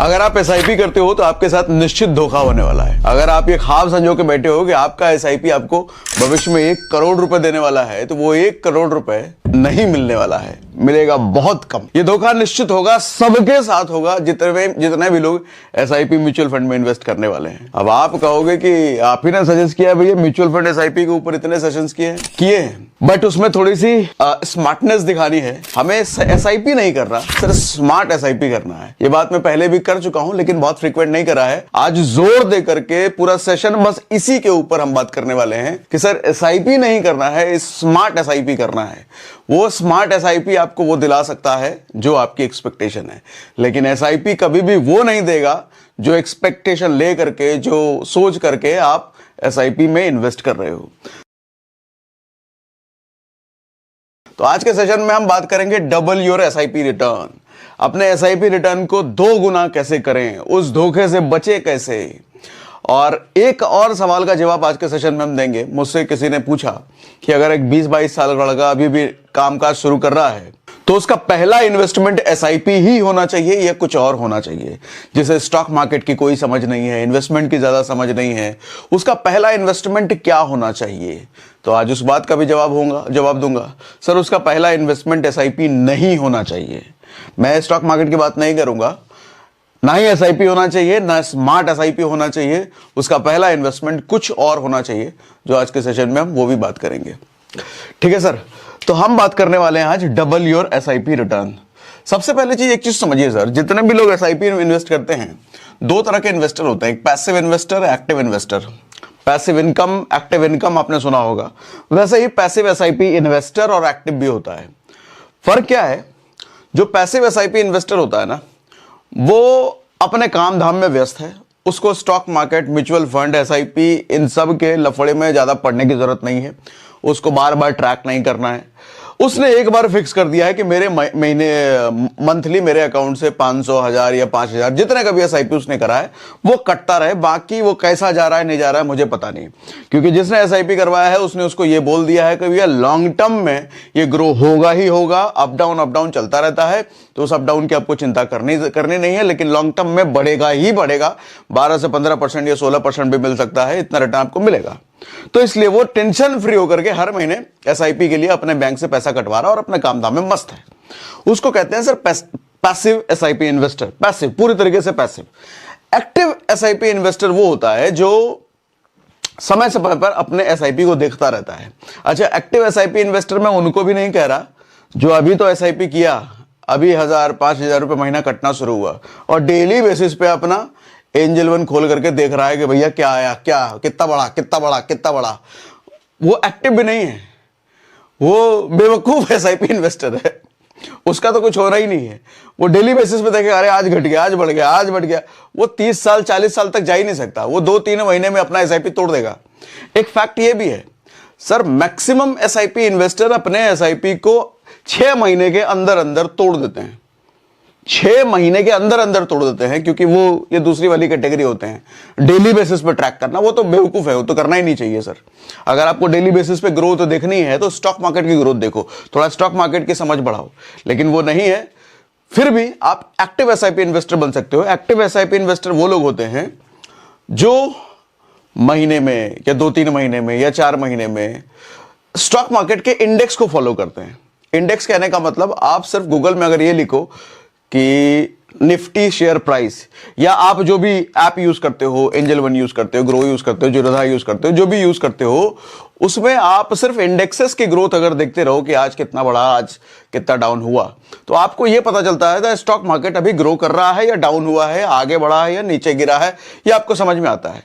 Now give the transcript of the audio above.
अगर आप एसआईपी करते हो तो आपके साथ निश्चित धोखा होने वाला है। अगर आप ये ख्वाब संजो के बैठे हो कि आपका एसआईपी आपको भविष्य में 1 करोड़ रुपए देने वाला है, तो वो 1 करोड़ रुपए नहीं मिलने वाला है, मिलेगा बहुत कम। ये धोखा निश्चित होगा, सबके साथ होगा, जितने भी लोग एसआईपी म्यूचुअल फंड में इन्वेस्ट करने वाले हैं। अब आप कहोगे कि आप ही ने सजेस्ट किया भैया, म्यूचुअल फंड एसआईपी के ऊपर इतने सेशंस किए हैं, बट उसमें थोड़ी सी स्मार्टनेस दिखानी है। हमें एसआईपी नहीं करना, सिर्फ स्मार्ट एसआईपी करना है। ये बात मैं पहले भी कर चुका हूं, लेकिन बहुत फ्रीक्वेंट नहीं करा है। आज जोर दे करके पूरा सेशन बस इसी के ऊपर हम बात करने वाले हैं कि सर एसआईपी नहीं करना है, स्मार्ट एसआईपी करना है। वो स्मार्ट एसआईपी आपको वो दिला सकता है जो आपकी एक्सपेक्टेशन है, लेकिन एसआईपी कभी भी वो नहीं देगा जो एक्सपेक्टेशन ले करके, जो सोच करके आप एसआईपी में इन्वेस्ट कर रहे हो। तो आज के सेशन में हम बात करेंगे डबल योर एसआईपी रिटर्न। अपने एसआईपी रिटर्न को 2 गुना कैसे करें, उस धोखे से बचे कैसे। और एक और सवाल का जवाब आज के सेशन में हम देंगे। मुझसे किसी ने पूछा कि अगर एक 20-22 साल का लड़का अभी भी कामकाज शुरू कर रहा है तो उसका पहला इन्वेस्टमेंट एसआईपी ही होना चाहिए या कुछ और होना चाहिए। जिसे स्टॉक मार्केट की कोई समझ नहीं है, इन्वेस्टमेंट की ज्यादा समझ नहीं है, उसका पहला इन्वेस्टमेंट क्या होना चाहिए। तो आज उस बात का भी जवाब दूंगा। सर उसका पहला इन्वेस्टमेंट एसआईपी नहीं होना चाहिए। मैं स्टॉक मार्केट की बात नहीं करूंगा, ना ही एसआईपी होना चाहिए, ना स्मार्ट एसआईपी होना चाहिए। उसका पहला इन्वेस्टमेंट कुछ और होना चाहिए, जो आज के सेशन में हम वो भी बात करेंगे। ठीक है सर, तो हम बात करने वाले हैं आज डबल योर एसआईपी रिटर्न। सबसे पहले चीज एक चीज समझिए सर, जितने भी लोग एसआईपी में इन्वेस्ट करते हैं, 2 तरह के इन्वेस्टर होते हैं, एक passive investor, active investor. Passive income, active income आपने सुना होगा। वैसे ही पैसिव एसआईपी इन्वेस्टर और एक्टिव भी होता है। फर्क क्या है, जो पैसिव एसआईपी इन्वेस्टर होता है ना, वो अपने काम धाम में व्यस्त है, उसको stock market, mutual fund, SIP इन सब के लफड़े में ज्यादा पढ़ने की जरूरत नहीं है, उसको बार बार ट्रैक नहीं करना है। उसने एक बार फिक्स कर दिया है कि मेरे मंथली मेरे अकाउंट से 500, 1000 या 5000 जितने का भी एसआईपी उसने करा है वो कटता रहे। बाकी वो कैसा जा रहा है नहीं जा रहा है मुझे पता नहीं, क्योंकि जिसने एसआईपी करवाया है उसने उसको ये बोल दिया है कि भैया लॉन्ग टर्म में ये ग्रो होगा ही होगा, अप डाउन चलता रहता है, तो उस अप डाउन की आपको चिंता करनी नहीं है, लेकिन लॉन्ग टर्म में बढ़ेगा ही बढ़ेगा। 12 से 15% या 16% भी मिल सकता है, इतना रिटर्न आपको मिलेगा। तो इसलिए वो टेंशन फ्री होकर के हर महीने एसआईपी के लिए अपने बैंक से पैसा कटवा रहा है और अपने काम धाम में मस्त है। उसको कहते हैं sir passive SIP investor. Passive, पूरी तरीके से पैसिव। एक्टिव एसआईपी इन्वेस्टर वो होता है जो समय समय पर अपने एसआईपी को देखता रहता है। अच्छा, एक्टिव एसआईपी इन्वेस्टर मैं उनको भी नहीं कह रहा जो अभी तो एसआईपी किया, अभी 1000-5000 रुपए महीना कटना शुरू हुआ और डेली बेसिस पे अपना एंजल वन खोल करके देख रहा है कि भैया क्या आया, क्या, कितना बड़ा। वो एक्टिव भी नहीं है, वो बेवकूफ एसआईपी इन्वेस्टर है। उसका तो कुछ हो रहा ही नहीं है। वो डेली बेसिस पे देखेगा, अरे आज घट गया, आज बढ़ गया। वो 30 साल 40 साल तक जा ही नहीं सकता। वो 2-3 महीने में अपना एसआईपी तोड़ देगा। एक फैक्ट ये भी है सर, मैक्सिमम एसआईपी इन्वेस्टर अपने एसआईपी को 6 महीने के अंदर तोड़ देते हैं। 6 महीने के अंदर तोड़ देते हैं, क्योंकि वो ये दूसरी वाली कैटेगरी होते हैं। डेली बेसिस पे ट्रैक करना वो तो बेवकूफ है, वो तो करना ही नहीं चाहिए सर। अगर आपको डेली बेसिस पे ग्रोथ देखनी है तो स्टॉक मार्केट की ग्रोथ देखो, थोड़ा स्टॉक मार्केट की समझ बढ़ाओ, लेकिन वो नहीं है। फिर भी आप एक्टिव एसआईपी इन्वेस्टर बन सकते हो। एक्टिव एसआईपी इन्वेस्टर वो लोग होते हैं जो महीने में या 2-3 महीने में या 4 महीने में स्टॉक मार्केट के इंडेक्स को फॉलो करते हैं। इंडेक्स कहने का मतलब, आप सिर्फ गूगल में अगर ये लिखो कि निफ्टी शेयर प्राइस, या आप जो भी ऐप यूज करते हो, एंजल वन यूज करते हो, ग्रो यूज करते हो, जीरोधा यूज करते हो, जो भी यूज करते हो, उसमें आप सिर्फ इंडेक्सेस की ग्रोथ अगर देखते रहो कि आज कितना बढ़ा, आज कितना डाउन हुआ, तो आपको यह पता चलता है कि स्टॉक मार्केट अभी ग्रो कर रहा है या डाउन हुआ है, आगे बढ़ा है या नीचे गिरा है, यह आपको समझ में आता है।